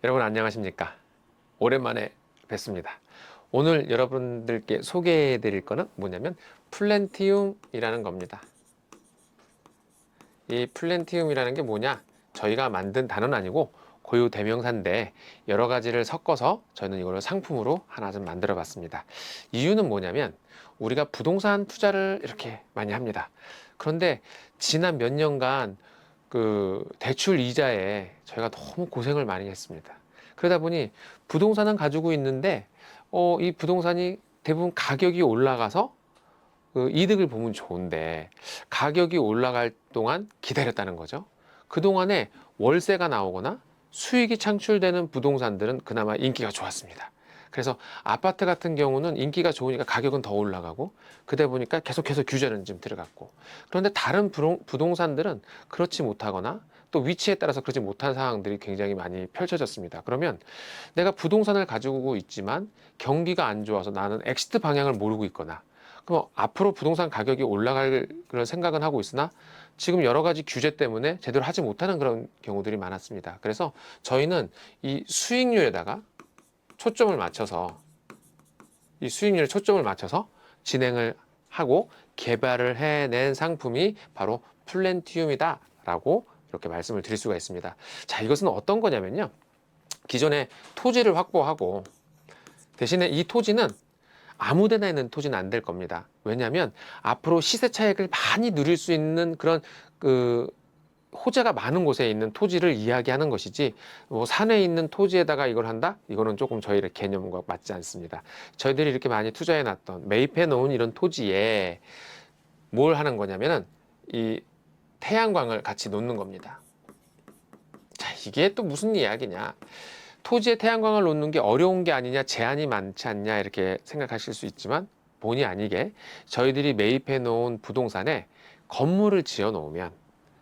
여러분 안녕하십니까? 오랜만에 뵙습니다. 오늘 여러분들께 소개해 드릴 거는 뭐냐면 플랜티움이라는 겁니다. 이 플랜티움이라는 게 뭐냐? 저희가 만든 단어는 아니고 고유 대명사인데 여러 가지를 섞어서 저는 이걸 상품으로 하나 좀 만들어 봤습니다. 이유는 뭐냐면 우리가 부동산 투자를 이렇게 많이 합니다. 그런데 지난 몇 년간 그 대출 이자에 저희가 너무 고생을 많이 했습니다. 그러다 보니 부동산은 가지고 있는데 이 부동산이 대부분 가격이 올라가서 그 이득을 보면 좋은데 가격이 올라갈 동안 기다렸다는 거죠. 그동안에 월세가 나오거나 수익이 창출되는 부동산들은 그나마 인기가 좋았습니다. 그래서 아파트 같은 경우는 인기가 좋으니까 가격은 더 올라가고 그러다 보니까 계속해서 규제는 좀 들어갔고, 그런데 다른 부동산들은 그렇지 못하거나 또 위치에 따라서 그렇지 못한 상황들이 굉장히 많이 펼쳐졌습니다. 그러면 내가 부동산을 가지고 있지만 경기가 안 좋아서 나는 엑시트 방향을 모르고 있거나 그럼 앞으로 부동산 가격이 올라갈 그런 생각은 하고 있으나 지금 여러 가지 규제 때문에 제대로 하지 못하는 그런 경우들이 많았습니다. 그래서 저희는 이 수익률에다가 초점을 맞춰서 이 수익률에 초점을 맞춰서 진행을 하고 개발을 해낸 상품이 바로 플랜티움이다 라고 이렇게 말씀을 드릴 수가 있습니다. 자, 이것은 어떤 거냐면요, 기존에 토지를 확보하고 대신에 이 토지는 아무 데나 있는 토지는 안 될 겁니다. 왜냐하면 앞으로 시세 차익을 많이 누릴 수 있는 그런 그 호재가 많은 곳에 있는 토지를 이야기하는 것이지, 뭐 산에 있는 토지에다가 이걸 한다? 이거는 조금 저희의 개념과 맞지 않습니다. 저희들이 이렇게 많이 투자해 놨던, 매입해 놓은 이런 토지에 뭘 하는 거냐면은 이 태양광을 같이 놓는 겁니다. 자, 이게 또 무슨 이야기냐? 토지에 태양광을 놓는 게 어려운 게 아니냐, 제한이 많지 않냐 이렇게 생각하실 수 있지만 본의 아니게 저희들이 매입해 놓은 부동산에 건물을 지어 놓으면,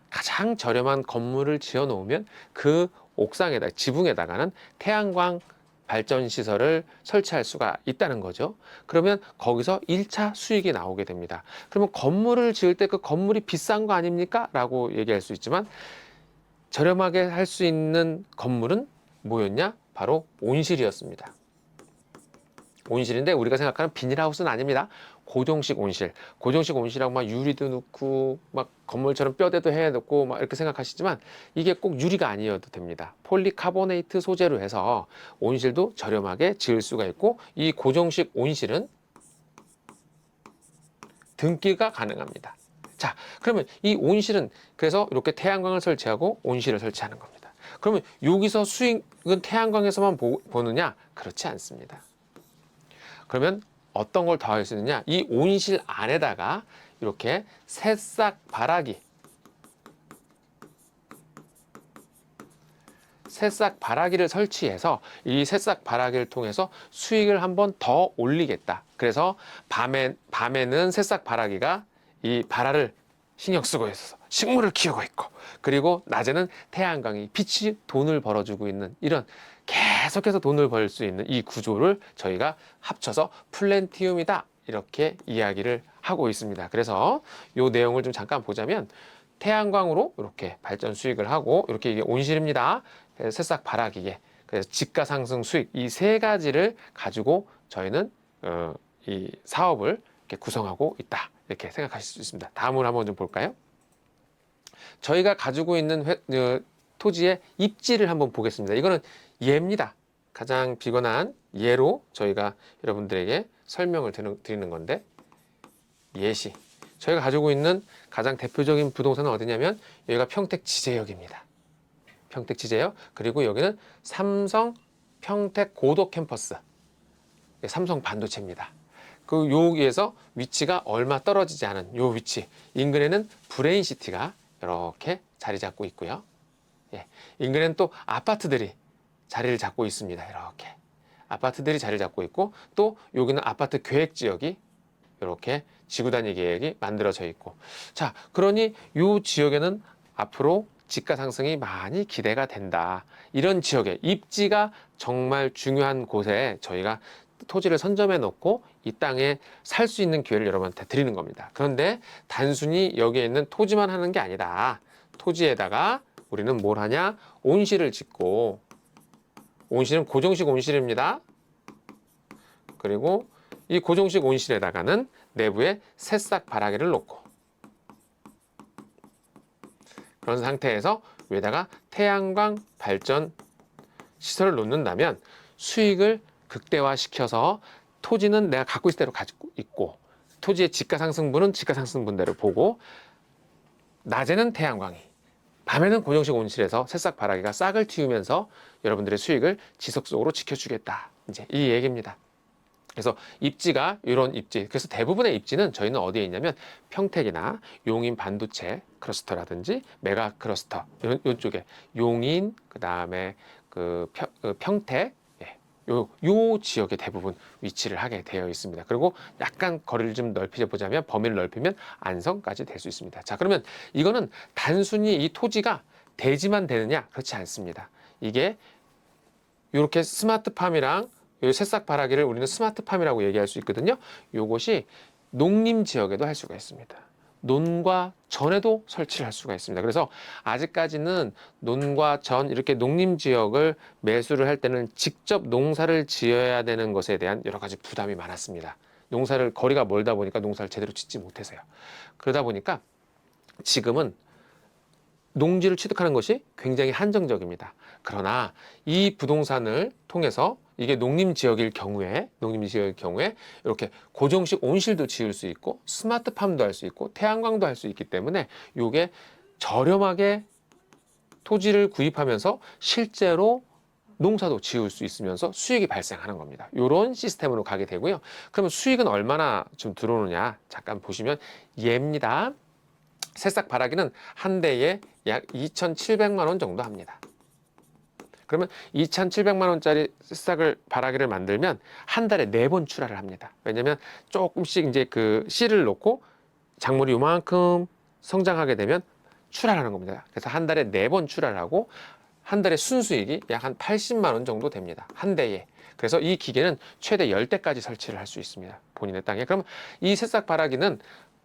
가장 저렴한 건물을 지어 놓으면 그 옥상에다, 지붕에다가는 태양광 발전 시설을 설치할 수가 있다는 거죠. 그러면 거기서 1차 수익이 나오게 됩니다. 그러면 건물을 지을 때 그 건물이 비싼 거 아닙니까? 라고 얘기할 수 있지만 저렴하게 할 수 있는 건물은 뭐였냐? 바로 온실이었습니다. 온실인데 우리가 생각하는 비닐하우스는 아닙니다. 고정식 온실. 고정식 온실하고 막 유리도 넣고 막 건물처럼 뼈대도 해놓고 막 이렇게 생각하시지만 이게 꼭 유리가 아니어도 됩니다. 폴리카보네이트 소재로 해서 온실도 저렴하게 지을 수가 있고, 이 고정식 온실은 등기가 가능합니다. 자, 그러면 이 온실은 그래서 이렇게 태양광을 설치하고 온실을 설치하는 겁니다. 그러면 여기서 수익은 태양광에서만 보느냐? 그렇지 않습니다. 그러면 어떤 걸 더 할 수 있느냐? 이 온실 안에다가 이렇게 새싹 바라기를 설치해서 이 새싹 바라기를 통해서 수익을 한번 더 올리겠다. 그래서 밤에는 새싹 바라기가 이 발화를 신경 쓰고 있어서 식물을 키우고 있고, 그리고 낮에는 태양광이 빛이 돈을 벌어주고 있는, 이런 계속해서 돈을 벌 수 있는 이 구조를 저희가 합쳐서 플랜티움이다 이렇게 이야기를 하고 있습니다. 그래서 이 내용을 좀 잠깐 보자면, 태양광으로 이렇게 발전 수익을 하고, 이렇게 이게 온실입니다. 새싹 바라기에, 그래서 집가 상승 수익, 이 세 가지를 가지고 저희는 이 사업을 이렇게 구성하고 있다 이렇게 생각하실 수 있습니다. 다음으로 한번 좀 볼까요? 저희가 가지고 있는 토지의 입지를 한번 보겠습니다. 이거는 예입니다. 가장 비건한 예로 저희가 여러분들에게 설명을 드리는 건데, 예시. 저희가 가지고 있는 가장 대표적인 부동산은 어디냐면 여기가 평택 지제역입니다. 평택 지제역. 그리고 여기는 삼성 평택 고도 캠퍼스, 삼성 반도체입니다. 그 여기에서 위치가 얼마 떨어지지 않은 요 위치 인근에는 브레인시티가 이렇게 자리 잡고 있고요. 예, 인근에는 또 아파트들이 자리를 잡고 있습니다. 이렇게 아파트들이 자리를 잡고 있고, 또 여기는 아파트 계획 지역이 이렇게 지구 단위 계획이 만들어져 있고, 자, 그러니 이 지역에는 앞으로 집가 상승이 많이 기대가 된다. 이런 지역에 입지가 정말 중요한 곳에 저희가 토지를 선점해 놓고 이 땅에 살 수 있는 기회를 여러분한테 드리는 겁니다. 그런데 단순히 여기에 있는 토지만 하는 게 아니다. 토지에다가 우리는 뭘 하냐? 온실을 짓고 온실은 고정식 온실입니다. 그리고 이 고정식 온실에다가는 내부에 새싹 바라기를 놓고 그런 상태에서 위에다가 태양광 발전 시설을 놓는다면 수익을 극대화시켜서 토지는 내가 갖고 있을 대로 가지고 있고 토지의 지가상승분은 지가상승분대로 보고 낮에는 태양광이 밤에는 고정식 온실에서 새싹 바라기가 싹을 틔우면서 여러분들의 수익을 지속적으로 지켜주겠다. 이제 이 얘기입니다. 그래서 입지가 이런 입지. 그래서 대부분의 입지는 저희는 어디에 있냐면 평택이나 용인 반도체 클러스터라든지 메가 클러스터 이쪽에 용인 그다음에 평택 요 지역에 대부분 위치를 하게 되어 있습니다. 그리고 약간 거리를 좀 넓혀 보자면 범위를 넓히면 안성까지 될 수 있습니다. 자, 그러면 이거는 단순히 이 토지가 대지만 되느냐? 그렇지 않습니다. 이게 이렇게 스마트팜이랑 이 새싹 바라기를 우리는 스마트팜이라고 얘기할 수 있거든요. 요것이 농림 지역에도 할 수가 있습니다. 논과 전에도 설치를 할 수가 있습니다. 그래서 아직까지는 논과 전 이렇게 농림 지역을 매수를 할 때는 직접 농사를 지어야 되는 것에 대한 여러 가지 부담이 많았습니다. 농사를 거리가 멀다 보니까 농사를 제대로 짓지 못해서요. 그러다 보니까 지금은 농지를 취득하는 것이 굉장히 한정적입니다. 그러나 이 부동산을 통해서 이게 농림 지역일 경우에 이렇게 고정식 온실도 지을 수 있고 스마트팜도 할 수 있고 태양광도 할 수 있기 때문에 이게 저렴하게 토지를 구입하면서 실제로 농사도 지을 수 있으면서 수익이 발생하는 겁니다. 이런 시스템으로 가게 되고요. 그러면 수익은 얼마나 좀 들어오느냐 잠깐 보시면 얘입니다. 새싹 바라기는 한 대에 약 2,700만 원 정도 합니다. 그러면 2,700만 원짜리 새싹을 바라기를 만들면 한 달에 4번 출하를 합니다. 왜냐면 조금씩 이제 그 씨를 놓고 작물이 요만큼 성장하게 되면 출하를 하는 겁니다. 그래서 한 달에 4번 출하를 하고 한 달에 순수익이 약 한 80만 원 정도 됩니다. 한 대에. 그래서 이 기계는 최대 10대까지 설치를 할 수 있습니다. 본인의 땅에. 그럼 이 새싹 바라기는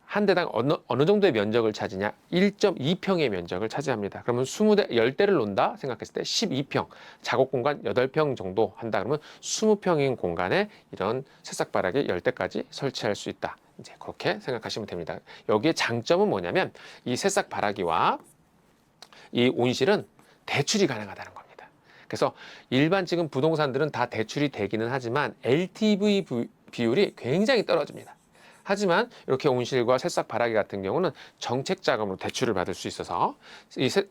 한 대당 어느 정도의 면적을 차지냐? 1.2평의 면적을 차지합니다. 그러면 20대, 10대를 놓는다 생각했을 때 12평, 작업 공간 8평 정도 한다 그러면 20평인 공간에 이런 새싹바라기 10대까지 설치할 수 있다. 이제 그렇게 생각하시면 됩니다. 여기에 장점은 뭐냐면 이 새싹바라기와 이 온실은 대출이 가능하다는 겁니다. 그래서 일반 지금 부동산들은 다 대출이 되기는 하지만 LTV 비율이 굉장히 떨어집니다. 하지만 이렇게 온실과 새싹 바라기 같은 경우는 정책 자금으로 대출을 받을 수 있어서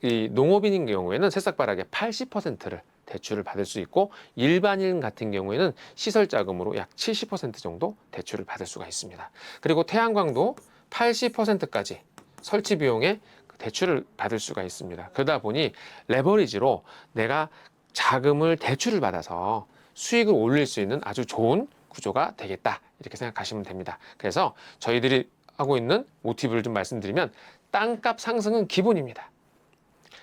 이 농업인인 경우에는 새싹 바라기의 80%를 대출을 받을 수 있고 일반인 같은 경우에는 시설 자금으로 약 70% 정도 대출을 받을 수가 있습니다. 그리고 태양광도 80%까지 설치 비용에 대출을 받을 수가 있습니다. 그러다 보니 레버리지로 내가 자금을 대출을 받아서 수익을 올릴 수 있는 아주 좋은 구조가 되겠다 이렇게 생각하시면 됩니다. 그래서 저희들이 하고 있는 모티브를 좀 말씀드리면 땅값 상승은 기본입니다.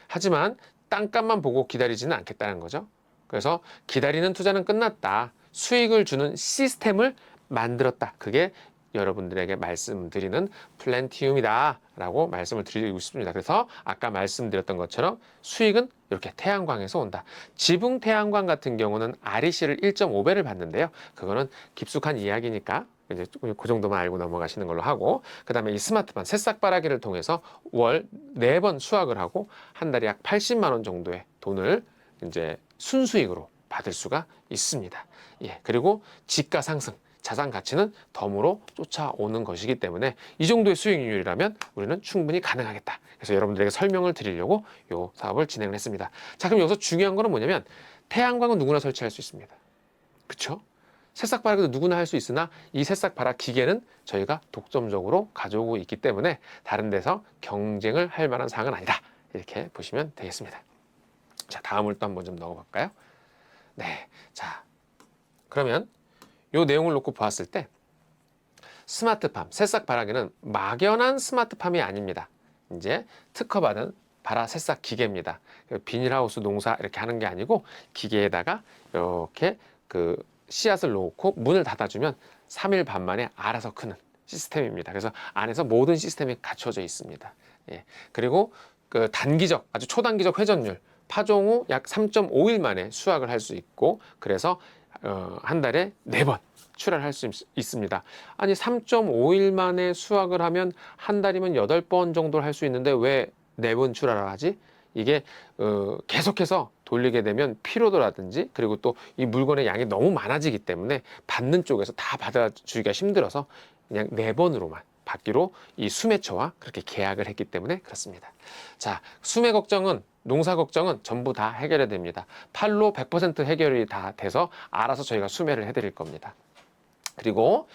하지만 땅값만 보고 기다리지는 않겠다는 거죠. 그래서 기다리는 투자는 끝났다. 수익을 주는 시스템을 만들었다. 그게 여러분들에게 말씀드리는 플랜티움이다 라고 말씀을 드리고 싶습니다. 그래서 아까 말씀드렸던 것처럼 수익은 이렇게 태양광에서 온다. 지붕 태양광 같은 경우는 REC를 1.5배를 받는데요. 그거는 깊숙한 이야기니까 이제 그 정도만 알고 넘어가시는 걸로 하고, 그 다음에 이 스마트팜 새싹바라기를 통해서 월 4번 수확을 하고 한 달에 약 80만 원 정도의 돈을 이제 순수익으로 받을 수가 있습니다. 예, 그리고 지가 상승, 자산 가치는 덤으로 쫓아오는 것이기 때문에 이 정도의 수익률이라면 우리는 충분히 가능하겠다. 그래서 여러분들에게 설명을 드리려고 이 사업을 진행을 했습니다. 자, 그럼 여기서 중요한 거는 뭐냐면 태양광은 누구나 설치할 수 있습니다. 그렇죠? 새싹 바라기도 누구나 할 수 있으나 이 새싹 바라 기계는 저희가 독점적으로 가져오고 있기 때문에 다른 데서 경쟁을 할 만한 사항은 아니다. 이렇게 보시면 되겠습니다. 자, 다음을 또 한번 좀 넣어볼까요? 네, 자, 그러면 이 내용을 놓고 보았을 때 스마트팜, 새싹 바라기는 막연한 스마트팜이 아닙니다. 이제 특허받은 바라 새싹 기계입니다. 비닐하우스 농사 이렇게 하는 게 아니고 기계에다가 이렇게 그 씨앗을 놓고 문을 닫아주면 3일 반 만에 알아서 크는 시스템입니다. 그래서 안에서 모든 시스템이 갖춰져 있습니다. 예. 그리고 그 단기적, 아주 초단기적 회전율 파종 후 약 3.5일 만에 수확을 할 수 있고, 그래서 한 달에 4번 출하를 할 수 있습니다. 아니 3.5일 만에 수확을 하면 한 달이면 8번 정도를 할 수 있는데 왜 4번 출하를 하지? 이게 계속해서 돌리게 되면 피로도라든지, 그리고 또 이 물건의 양이 너무 많아지기 때문에 받는 쪽에서 다 받아주기가 힘들어서 그냥 4번으로만 받기로 이 수매처와 그렇게 계약을 했기 때문에 그렇습니다. 자, 수매 걱정은, 농사 걱정은 전부 다 해결이 됩니다. 팔로 100% 해결이 다 돼서 알아서 저희가 수매를 해드릴 겁니다. 그리고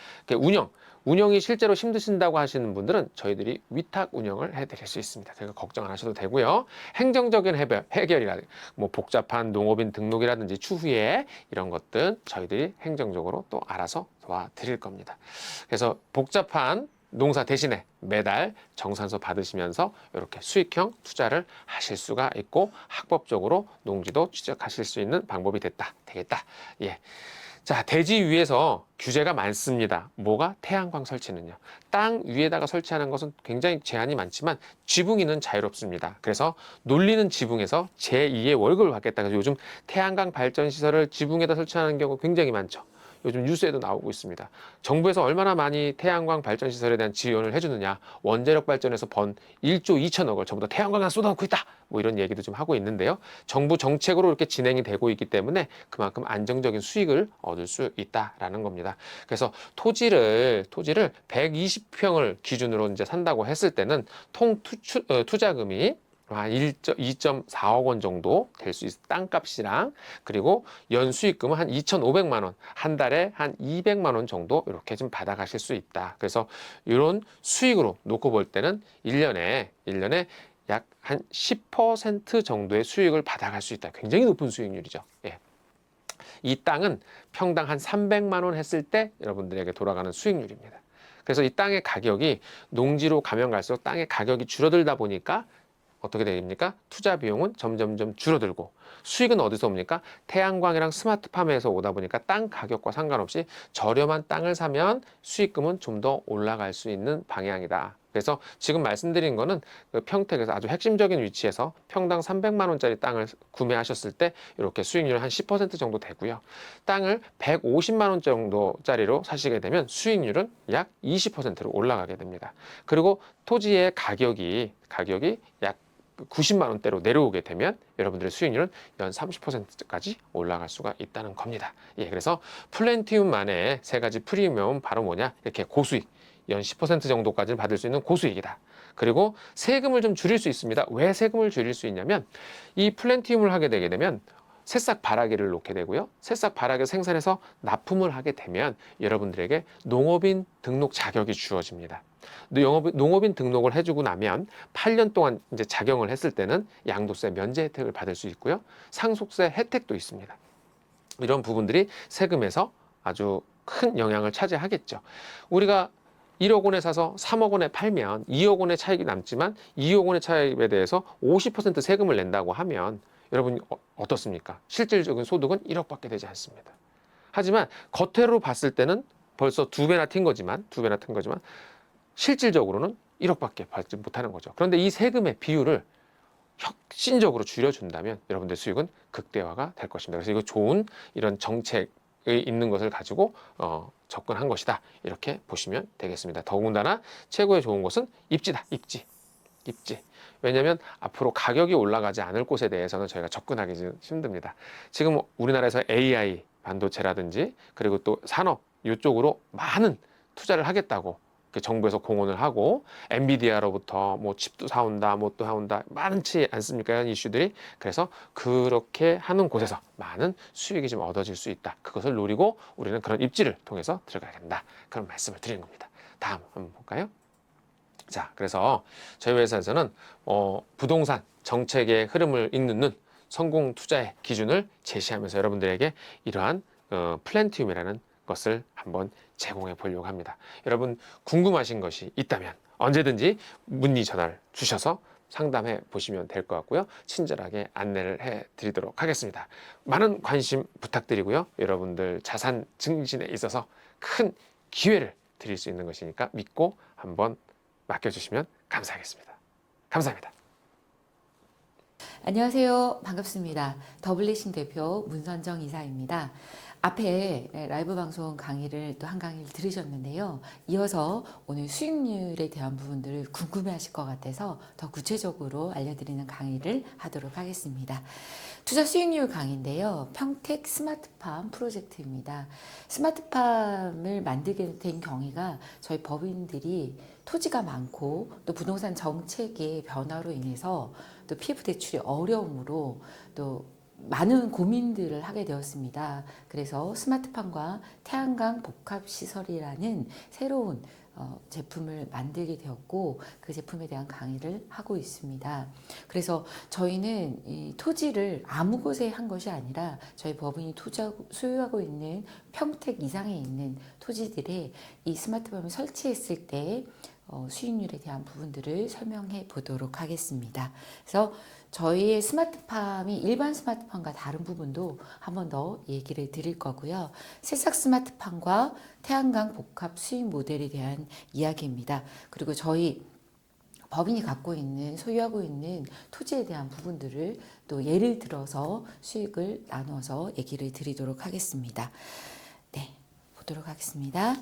운영이 실제로 힘드신다고 하시는 분들은 저희들이 위탁 운영을 해드릴 수 있습니다. 제가 걱정 안 하셔도 되고요. 행정적인 해결이라든지, 뭐 복잡한 농업인 등록이라든지 추후에 이런 것들 저희들이 행정적으로 또 알아서 도와드릴 겁니다. 그래서 복잡한 농사 대신에 매달 정산서 받으시면서 이렇게 수익형 투자를 하실 수가 있고, 합법적으로 농지도 취득하실 수 있는 방법이 되겠다. 예. 자, 대지 위에서 규제가 많습니다. 뭐가? 태양광 설치는요. 땅 위에다가 설치하는 것은 굉장히 제한이 많지만 지붕이는 자유롭습니다. 그래서 놀리는 지붕에서 제2의 월급을 받겠다. 그래서 요즘 태양광 발전 시설을 지붕에다 설치하는 경우 굉장히 많죠. 요즘 뉴스에도 나오고 있습니다. 정부에서 얼마나 많이 태양광 발전 시설에 대한 지원을 해주느냐. 원자력 발전에서 번 1조 2천억을 전부 다 태양광에 쏟아놓고 있다. 뭐 이런 얘기도 좀 하고 있는데요. 정부 정책으로 이렇게 진행이 되고 있기 때문에 그만큼 안정적인 수익을 얻을 수 있다라는 겁니다. 그래서 토지를 120평을 기준으로 이제 산다고 했을 때는 투자금이 한 2.4억 원 정도 될 수 있어. 땅값이랑, 그리고 연수익금은 한 2,500만 원, 한 달에 한 200만 원 정도 이렇게 좀 받아가실 수 있다. 그래서 이런 수익으로 놓고 볼 때는 1년에 약 한 10% 정도의 수익을 받아갈 수 있다. 굉장히 높은 수익률이죠. 예. 이 땅은 평당 한 300만 원 했을 때 여러분들에게 돌아가는 수익률입니다. 그래서 이 땅의 가격이 농지로 가면 갈수록 땅의 가격이 줄어들다 보니까 어떻게 됩니까? 투자 비용은 점점점 줄어들고, 수익은 어디서 옵니까? 태양광이랑 스마트팜에서 오다 보니까 땅 가격과 상관없이 저렴한 땅을 사면 수익금은 좀 더 올라갈 수 있는 방향이다. 그래서 지금 말씀드린 거는 그 평택에서 아주 핵심적인 위치에서 평당 300만 원짜리 땅을 구매하셨을 때 이렇게 수익률 한 10% 정도 되고요. 땅을 150만 원 정도짜리로 사시게 되면 수익률은 약 20%로 올라가게 됩니다. 그리고 토지의 가격이 약 90만 원대로 내려오게 되면 여러분들의 수익률은 연 30%까지 올라갈 수가 있다는 겁니다. 예, 그래서 플랜티움만의 3가지 프리미엄은 바로 뭐냐? 이렇게 고수익, 연 10% 정도까지 받을 수 있는 고수익이다. 그리고 세금을 좀 줄일 수 있습니다. 왜 세금을 줄일 수 있냐면, 이 플랜티움을 하게 되게 되면 새싹 발아기를 놓게 되고요. 새싹 발아기 생산해서 납품을 하게 되면 여러분들에게 농업인 등록 자격이 주어집니다. 농업인 등록을 해주고 나면 8년 동안 이제 작용을 했을 때는 양도세 면제 혜택을 받을 수 있고요. 상속세 혜택도 있습니다. 이런 부분들이 세금에서 아주 큰 영향을 차지하겠죠. 우리가 1억 원에 사서 3억 원에 팔면 2억 원의 차익이 남지만 2억 원의 차익에 대해서 50% 세금을 낸다고 하면 여러분 어떻습니까? 실질적인 소득은 1억밖에 되지 않습니다. 하지만 겉으로 봤을 때는 벌써 두 배나 튄 거지만 실질적으로는 1억밖에 받지 못하는 거죠. 그런데 이 세금의 비율을 혁신적으로 줄여준다면 여러분들 수익은 극대화가 될 것입니다. 그래서 이거 좋은 이런 정책이 있는 것을 가지고 접근한 것이다. 이렇게 보시면 되겠습니다. 더군다나 최고의 좋은 것은 입지다. 입지. 왜냐하면 앞으로 가격이 올라가지 않을 곳에 대해서는 저희가 접근하기 좀 힘듭니다. 지금 우리나라에서 AI 반도체라든지, 그리고 또 산업 이쪽으로 많은 투자를 하겠다고 정부에서 공언을 하고, 엔비디아로부터 뭐 칩도 사온다, 뭐 또 사온다, 많지 않습니까? 이런 이슈들이. 그래서 그렇게 하는 곳에서 많은 수익이 좀 얻어질 수 있다. 그것을 노리고 우리는 그런 입지를 통해서 들어가야 된다. 그런 말씀을 드리는 겁니다. 다음 한번 볼까요? 자, 그래서 저희 회사에서는 부동산 정책의 흐름을 잇는 성공 투자의 기준을 제시하면서 여러분들에게 이러한 플랜티움이라는 것을 한번 제공해 보려고 합니다. 여러분 궁금하신 것이 있다면 언제든지 문의 전화를 주셔서 상담해 보시면 될 것 같고요. 친절하게 안내를 해 드리도록 하겠습니다. 많은 관심 부탁드리고요. 여러분들 자산 증진에 있어서 큰 기회를 드릴 수 있는 것이니까 믿고 한번 맡겨주시면 감사하겠습니다. 감사합니다. 안녕하세요. 반갑습니다. 더블리싱 대표 문선정 이사입니다. 앞에 라이브 방송 강의를 또 한 강의를 들으셨는데요. 이어서 오늘 수익률에 대한 부분들을 궁금해 하실 것 같아서 더 구체적으로 알려드리는 강의를 하도록 하겠습니다. 투자 수익률 강의인데요. 평택 스마트팜 프로젝트입니다. 스마트팜을 만들게 된 경위가 저희 법인들이 토지가 많고 또 부동산 정책의 변화로 인해서 또 PF 대출이 어려움으로 또 많은 고민들을 하게 되었습니다. 그래서 스마트팜과 태양광 복합시설이라는 새로운 제품을 만들게 되었고 그 제품에 대한 강의를 하고 있습니다. 그래서 저희는 이 토지를 아무 곳에 한 것이 아니라 저희 법인이 소유하고 있는 평택 이상에 있는 토지들에 이 스마트팜을 설치했을 때 수익률에 대한 부분들을 설명해 보도록 하겠습니다. 그래서 저희의 스마트팜이 일반 스마트팜과 다른 부분도 한 번 더 얘기를 드릴 거고요. 새싹 스마트팜과 태양광 복합 수익 모델에 대한 이야기입니다. 그리고 저희 법인이 갖고 있는 소유하고 있는 토지에 대한 부분들을 또 예를 들어서 수익을 나눠서 얘기를 드리도록 하겠습니다. 네, 보도록 하겠습니다.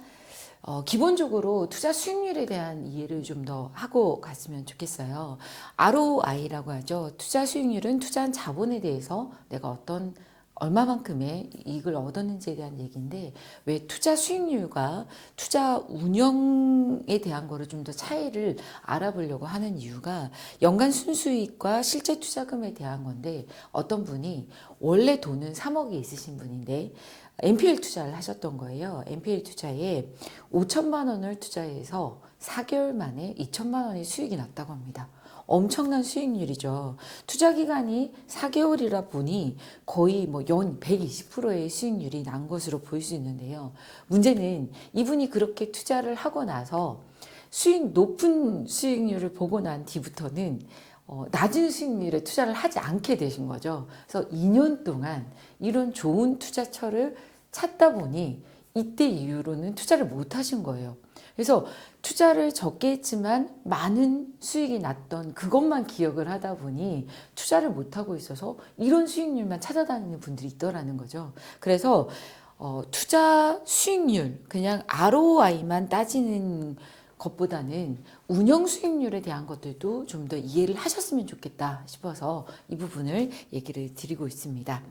기본적으로 투자 수익률에 대한 이해를 좀 더 하고 갔으면 좋겠어요. ROI라고 하죠. 투자 수익률은 투자한 자본에 대해서 내가 얼마만큼의 이익을 얻었는지에 대한 얘기인데 왜 투자 수익률과 투자 운영에 대한 거를 좀 더 차이를 알아보려고 하는 이유가 연간 순수익과 실제 투자금에 대한 건데 어떤 분이 원래 돈은 3억이 있으신 분인데 NPL 투자를 하셨던 거예요. NPL 투자에 5천만 원을 투자해서 4개월 만에 2천만 원의 수익이 났다고 합니다. 엄청난 수익률이죠. 투자 기간이 4개월이라 보니 거의 연 120%의 수익률이 난 것으로 보일 수 있는데요. 문제는 이분이 그렇게 투자를 하고 나서 높은 수익률을 보고 난 뒤부터는 낮은 수익률에 투자를 하지 않게 되신 거죠. 그래서 2년 동안 이런 좋은 투자처를 찾다 보니 이때 이후로는 투자를 못 하신 거예요. 그래서 투자를 적게 했지만 많은 수익이 났던 그것만 기억을 하다 보니 투자를 못 하고 있어서 이런 수익률만 찾아다니는 분들이 있더라는 거죠. 그래서 투자 수익률, 그냥 ROI만 따지는 것보다는 운영 수익률에 대한 것들도 좀 더 이해를 하셨으면 좋겠다 싶어서 이 부분을 얘기를 드리고 있습니다.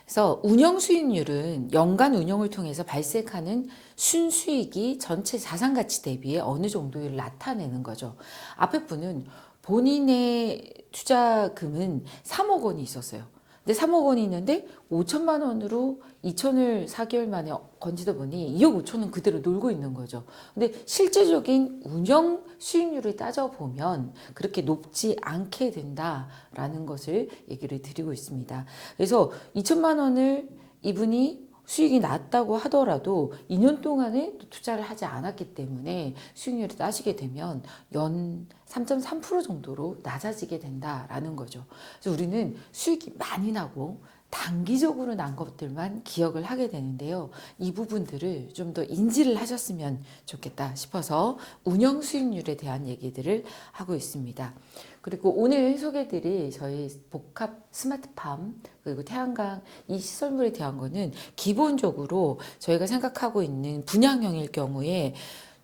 그래서 운영 수익률은 연간 운영을 통해서 발생하는 순수익이 전체 자산 가치 대비에 어느 정도를 나타내는 거죠. 앞에 분은 본인의 투자금은 3억 원이 있었어요. 근데 3억 원이 있는데 5천만 원으로 2천을 4개월 만에 건지다 보니 2억 5천은 그대로 놀고 있는 거죠. 근데 실제적인 운영 수익률을 따져보면 그렇게 높지 않게 된다라는 것을 얘기를 드리고 있습니다. 그래서 2천만 원을 이분이 수익이 낮다고 하더라도 2년 동안에 투자를 하지 않았기 때문에 수익률을 따지게 되면 연 3.3% 정도로 낮아지게 된다라는 거죠. 그래서 우리는 수익이 많이 나고 단기적으로 난 것들만 기억을 하게 되는데요. 이 부분들을 좀 더 인지를 하셨으면 좋겠다 싶어서 운영 수익률에 대한 얘기들을 하고 있습니다. 그리고 오늘 소개드릴 저희 복합 스마트팜 그리고 태양광 이 시설물에 대한 거는 기본적으로 저희가 생각하고 있는 분양형일 경우에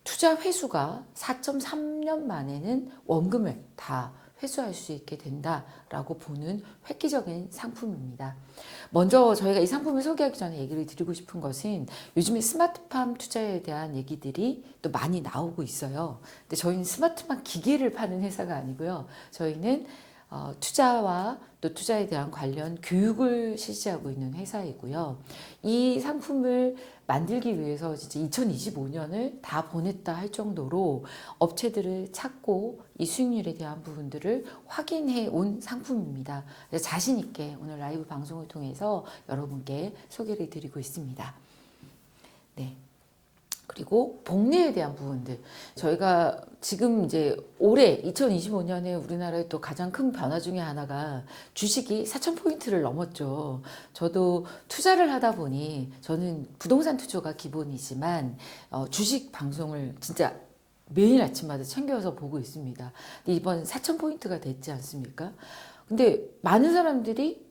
투자 회수가 4.3년 만에는 원금을 다 회수할 수 있게 된다라고 보는 획기적인 상품입니다. 먼저 저희가 이 상품을 소개하기 전에 얘기를 드리고 싶은 것은 요즘에 스마트팜 투자에 대한 얘기들이 또 많이 나오고 있어요. 근데 저희는 스마트팜 기계를 파는 회사가 아니고요. 저희는 투자와 또 투자에 대한 관련 교육을 실시하고 있는 회사이고요. 이 상품을 만들기 위해서 진짜 2025년을 다 보냈다 할 정도로 업체들을 찾고 이 수익률에 대한 부분들을 확인해 온 상품입니다. 자신 있게 오늘 라이브 방송을 통해서 여러분께 소개를 드리고 있습니다. 네. 그리고 복리에 대한 부분들 저희가 지금 이제 올해 2025년에 우리나라의 또 가장 큰 변화 중에 하나가 주식이 4,000포인트를 넘었죠. 저도 투자를 하다 보니 저는 부동산 투자가 기본이지만 주식 방송을 진짜 매일 아침마다 챙겨서 보고 있습니다. 이번 4,000포인트가 됐지 않습니까? 근데 많은 사람들이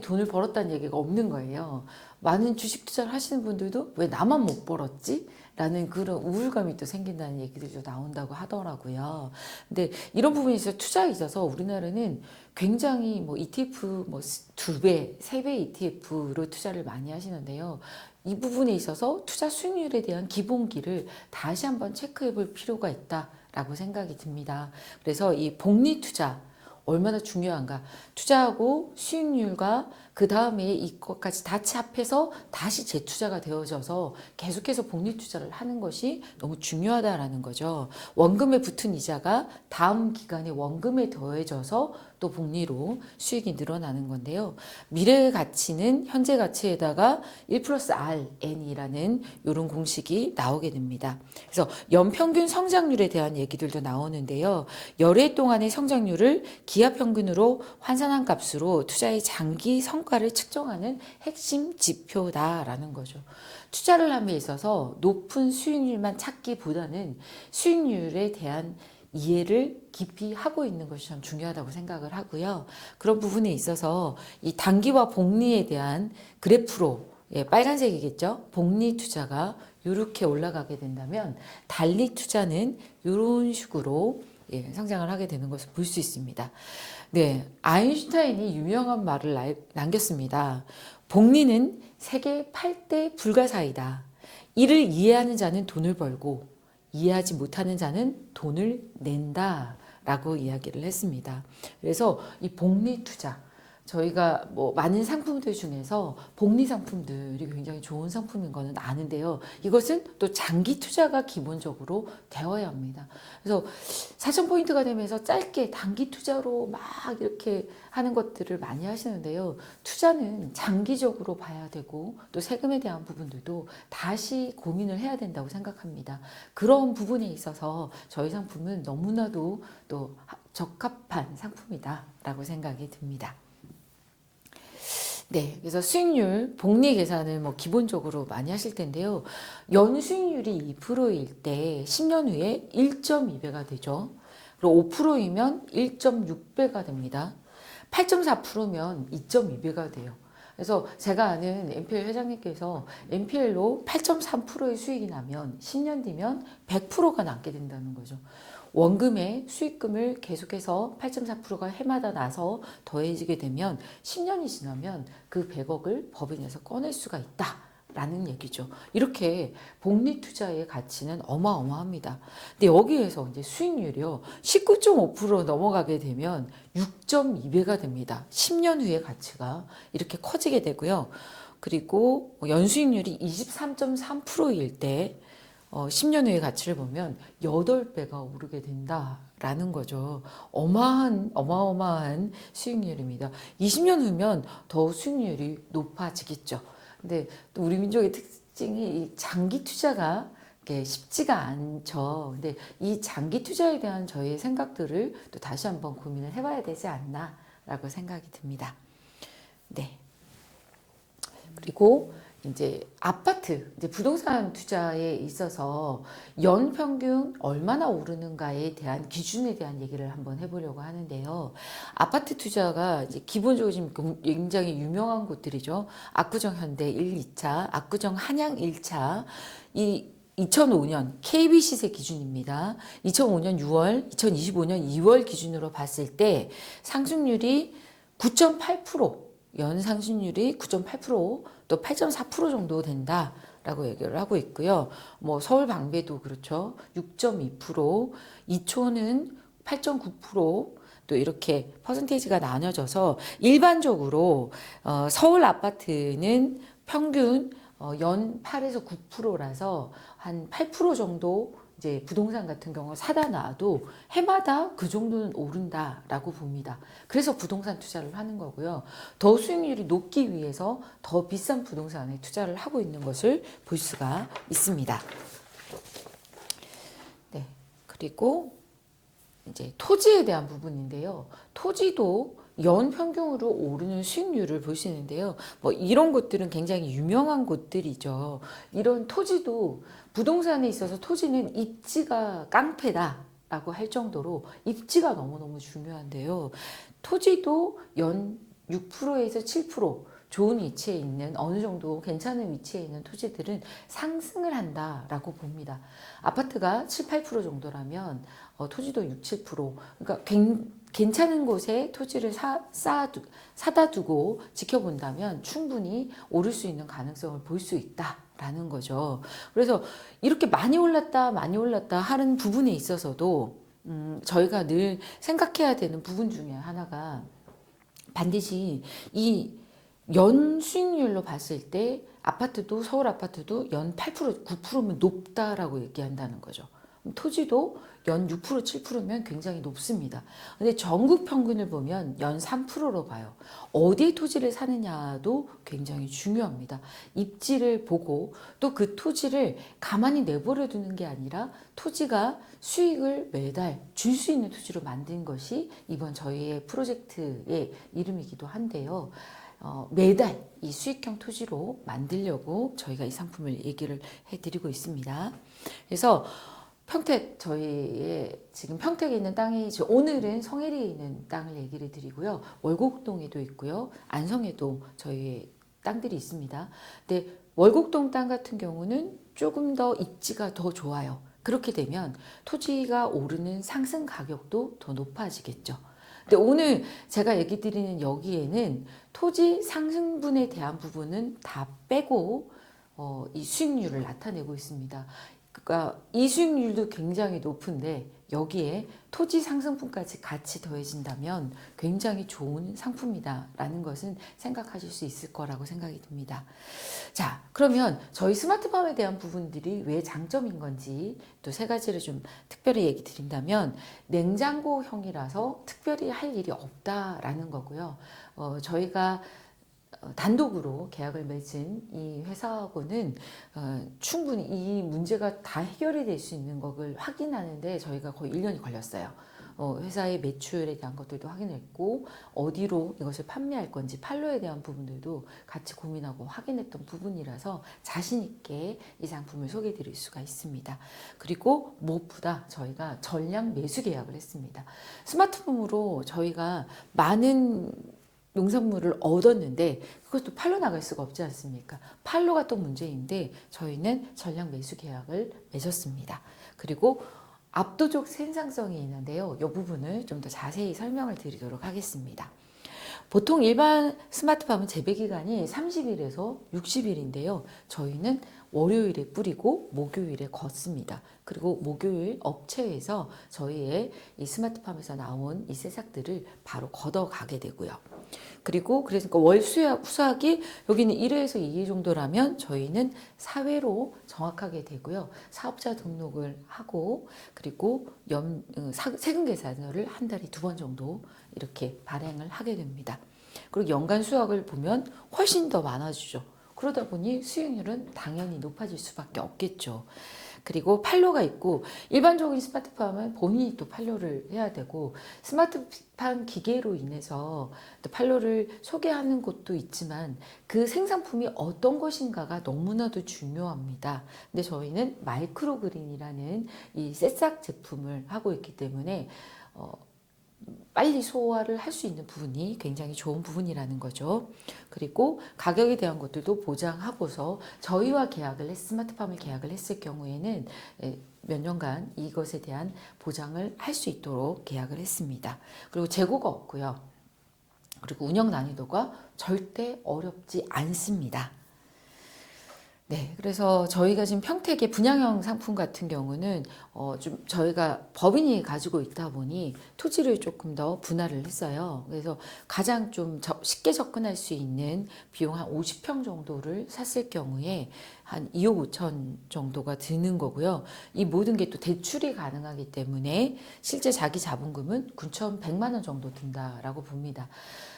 돈을 벌었다는 얘기가 없는 거예요. 많은 주식 투자를 하시는 분들도 왜 나만 못 벌었지? 라는 그런 우울감이 또 생긴다는 얘기들도 나온다고 하더라고요. 근데 이런 부분에 있어서 투자에 있어서 우리나라는 굉장히 뭐 ETF 뭐 2배, 3배 ETF로 투자를 많이 하시는데요. 이 부분에 있어서 투자 수익률에 대한 기본기를 다시 한번 체크해 볼 필요가 있다라고 생각이 듭니다. 그래서 이 복리 투자 얼마나 중요한가. 투자하고 수익률과 그 다음에 이것까지 다 합해서 다시 재투자가 되어져서 계속해서 복리 투자를 하는 것이 너무 중요하다라는 거죠. 원금에 붙은 이자가 다음 기간에 원금에 더해져서 또 복리로 수익이 늘어나는 건데요. 미래의 가치는 현재 가치에다가 1 플러스 RN이라는 이런 공식이 나오게 됩니다. 그래서 연평균 성장률에 대한 얘기들도 나오는데요. 열해 동안의 성장률을 기하평균으로 환산한 값으로 투자의 장기 성과를 측정하는 핵심 지표다라는 거죠. 투자를 함에 있어서 높은 수익률만 찾기보다는 수익률에 대한 이해를 깊이 하고 있는 것이 참 중요하다고 생각을 하고요. 그런 부분에 있어서 이 단기와 복리에 대한 그래프로 빨간색이겠죠. 복리 투자가 이렇게 올라가게 된다면 달리 투자는 이런 식으로 성장을 하게 되는 것을 볼 수 있습니다. 네, 아인슈타인이 유명한 말을 남겼습니다. 복리는 세계 8대 불가사이다. 이를 이해하는 자는 돈을 벌고 이해하지 못하는 자는 돈을 낸다 라고 이야기를 했습니다. 그래서 이 복리 투자, 저희가 뭐 많은 상품들 중에서 복리 상품들이 굉장히 좋은 상품인 거는 아는데요. 이것은 또 장기 투자가 기본적으로 되어야 합니다. 그래서 4,000포인트가 되면서 짧게 단기 투자로 막 이렇게 하는 것들을 많이 하시는데요. 투자는 장기적으로 봐야 되고 또 세금에 대한 부분들도 다시 고민을 해야 된다고 생각합니다. 그런 부분에 있어서 저희 상품은 너무나도 또 적합한 상품이다라고 생각이 듭니다. 네, 그래서 수익률, 복리 계산을 뭐 기본적으로 많이 하실 텐데요. 연 수익률이 2%일 때 10년 후에 1.2배가 되죠. 그리고 5%이면 1.6배가 됩니다. 8.4%면 2.2배가 돼요. 그래서 제가 아는 NPL 회장님께서 NPL로 8.3%의 수익이 나면 10년 뒤면 100%가 남게 된다는 거죠. 원금의 수익금을 계속해서 8.4%가 해마다 나서 더해지게 되면 10년이 지나면 그 100억을 법인에서 꺼낼 수가 있다라는 얘기죠. 이렇게 복리 투자의 가치는 어마어마합니다. 근데 여기에서 이제 수익률이요. 19.5% 넘어가게 되면 6.2배가 됩니다. 10년 후의 가치가 이렇게 커지게 되고요. 그리고 연수익률이 23.3%일 때 10년 후의 가치를 보면 8배가 오르게 된다라는 거죠. 어마어마한 수익률입니다. 20년 후면 더 수익률이 높아지겠죠. 근데 또 우리 민족의 특징이 이 장기 투자가 쉽지가 않죠. 근데 이 장기 투자에 대한 저희의 생각들을 또 다시 한번 고민을 해봐야 되지 않나라고 생각이 듭니다. 네. 그리고 이제 아파트, 이제 부동산 투자에 있어서 연 평균 얼마나 오르는가에 대한 기준에 대한 얘기를 한번 해보려고 하는데요. 아파트 투자가 이제 기본적으로 지금 굉장히 유명한 곳들이죠. 압구정 현대 1, 2차, 압구정 한양 1차, 이 2005년 KB 시세 기준입니다. 2005년 6월, 2025년 2월 기준으로 봤을 때 상승률이 9.8%, 연 상승률이 9.8%, 또 8.4% 정도 된다라고 얘기를 하고 있고요. 뭐 서울 방배도 그렇죠. 6.2%, 이초는 8.9%, 또 이렇게 퍼센테이지가 나눠져서 일반적으로 서울 아파트는 평균 연 8에서 9%라서 한 8% 정도 이제 부동산 같은 경우 사다 놔도 해마다 그 정도는 오른다라고 봅니다. 그래서 부동산 투자를 하는 거고요. 더 수익률이 높기 위해서 더 비싼 부동산에 투자를 하고 있는 것을 볼 수가 있습니다. 네. 그리고 이제 토지에 대한 부분인데요. 토지도 연 평균으로 오르는 수익률을 볼 수 있는데요. 뭐 이런 곳들은 굉장히 유명한 곳들이죠. 이런 토지도 부동산에 있어서 토지는 입지가 깡패다라고 할 정도로 입지가 너무너무 중요한데요. 토지도 연 6%에서 7% 좋은 위치에 있는 어느 정도 괜찮은 위치에 있는 토지들은 상승을 한다라고 봅니다. 아파트가 7, 8% 정도라면 토지도 6, 7% 그러니까 괜찮은 곳에 토지를 사다 두고 지켜본다면 충분히 오를 수 있는 가능성을 볼 수 있다라는 거죠. 그래서 이렇게 많이 올랐다 하는 부분에 있어서도 저희가 늘 생각해야 되는 부분 중에 하나가 반드시 이 연 수익률로 봤을 때 아파트도 서울 아파트도 연 8%, 9%면 높다라고 얘기한다는 거죠. 토지도 연 6%, 7%면 굉장히 높습니다. 근데 전국 평균을 보면 연 3%로 봐요. 어디에 토지를 사느냐도 굉장히 중요합니다. 입지를 보고 또 그 토지를 가만히 내버려 두는 게 아니라 토지가 수익을 매달 줄 수 있는 토지로 만든 것이 이번 저희의 프로젝트의 이름이기도 한데요. 매달 이 수익형 토지로 만들려고 저희가 이 상품을 얘기를 해드리고 있습니다. 그래서 평택 저희의 지금 평택에 있는 땅이 오늘은 성해리에 있는 땅을 얘기를 드리고요. 월곡동에도 있고요. 안성에도 저희의 땅들이 있습니다. 근데 월곡동 땅 같은 경우는 조금 더 입지가 더 좋아요. 그렇게 되면 토지가 오르는 상승 가격도 더 높아지겠죠. 근데 오늘 제가 얘기 드리는 여기에는 토지 상승분에 대한 부분은 다 빼고 이 수익률을 나타내고 있습니다. 그러니까 이 수익률도 굉장히 높은데 여기에 토지 상승분까지 같이 더해진다면 굉장히 좋은 상품이다라는 것은 생각하실 수 있을 거라고 생각이 듭니다. 자, 그러면 저희 스마트팜에 대한 부분들이 왜 장점인 건지 또 세 가지를 좀 특별히 얘기 드린다면 냉장고형이라서 특별히 할 일이 없다라는 거고요. 저희가 단독으로 계약을 맺은 이 회사하고는 충분히 이 문제가 다 해결이 될 수 있는 것을 확인하는데 저희가 거의 1년이 걸렸어요. 회사의 매출에 대한 것들도 확인했고 어디로 이것을 판매할 건지 판로에 대한 부분들도 같이 고민하고 확인했던 부분이라서 자신 있게 이 상품을 소개해 드릴 수가 있습니다. 그리고 무엇보다 저희가 전량 매수 계약을 했습니다. 스마트폼으로 저희가 많은 농산물을 얻었는데 그것도 팔로 나갈 수가 없지 않습니까? 팔로가 또 문제인데 저희는 전량 매수 계약을 맺었습니다. 그리고 압도적 생산성이 있는데요. 이 부분을 좀 더 자세히 설명을 드리도록 하겠습니다. 보통 일반 스마트팜은 재배 기간이 30일에서 60일인데요. 저희는 월요일에 뿌리고 목요일에 걷습니다. 그리고 목요일 업체에서 저희의 이 스마트팜에서 나온 이 새싹들을 바로 걷어가게 되고요. 그리고 그래서 월 수확이 여기는 1회에서 2회 정도라면 저희는 4회로 정확하게 되고요. 사업자 등록을 하고 그리고 세금 계산서를 한 달에 2번 정도 이렇게 발행을 하게 됩니다. 그리고 연간 수확을 보면 훨씬 더 많아지죠. 그러다 보니 수익률은 당연히 높아질 수밖에 없겠죠. 그리고 판로가 있고 일반적인 스마트팜은 본인이 또 판로를 해야 되고 스마트팜 기계로 인해서 또 판로를 소개하는 곳도 있지만 그 생산품이 어떤 것인가가 너무나도 중요합니다. 근데 저희는 마이크로그린이라는 이 새싹 제품을 하고 있기 때문에 빨리 소화를 할 수 있는 부분이 굉장히 좋은 부분이라는 거죠. 그리고 가격에 대한 것들도 보장하고서 저희와 스마트팜을 계약을 했을 경우에는 몇 년간 이것에 대한 보장을 할 수 있도록 계약을 했습니다. 그리고 재고가 없고요. 그리고 운영 난이도가 절대 어렵지 않습니다. 네, 그래서 저희가 지금 평택의 분양형 상품 같은 경우는 좀 저희가 법인이 가지고 있다 보니 토지를 조금 더 분할을 했어요. 그래서 가장 좀 쉽게 접근할 수 있는 비용 한 50평 정도를 샀을 경우에 한 2억 5천 정도가 드는 거고요. 이 모든 게 또 대출이 가능하기 때문에 실제 자기 자본금은 9,100만 원 정도 든다라고 봅니다.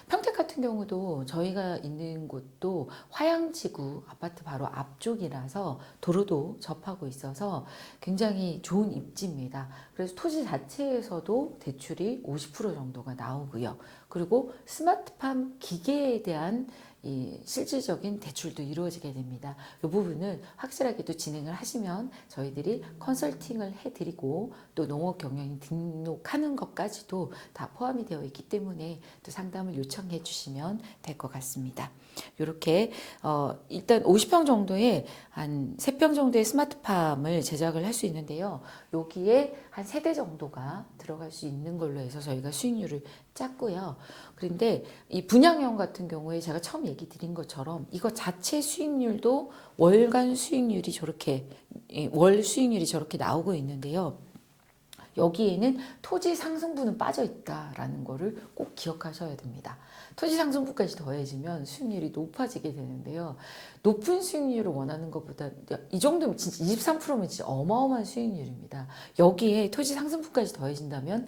평택 같은 경우도 저희가 있는 곳도 화양지구 아파트 바로 앞쪽이라서 도로도 접하고 있어서 굉장히 좋은 입지입니다. 그래서 토지 자체에서도 대출이 50% 정도가 나오고요. 그리고 스마트팜 기계에 대한 이 실질적인 대출도 이루어지게 됩니다. 이 부분은 확실하게 또 진행을 하시면 저희들이 컨설팅을 해드리고 또 농업 경영인 등록하는 것까지도 다 포함이 되어 있기 때문에 또 상담을 요청해 주시면 될 것 같습니다. 이렇게 일단 50평 정도의 한 3평 정도의 스마트팜을 제작을 할 수 있는데요. 여기에 한 3대 정도가 들어갈 수 있는 걸로 해서 저희가 수익률을 짰고요. 그런데 이 분양형 같은 경우에 제가 처음 얘기 드린 것처럼 이거 자체 수익률도 월간 수익률이 저렇게 월 수익률이 저렇게 나오고 있는데요. 여기에는 토지 상승분은 빠져 있다라는 거를 꼭 기억하셔야 됩니다. 토지 상승분까지 더해지면 수익률이 높아지게 되는데요. 높은 수익률을 원하는 것보다 이 정도면 진짜 23%면 진짜 어마어마한 수익률입니다. 여기에 토지 상승분까지 더해진다면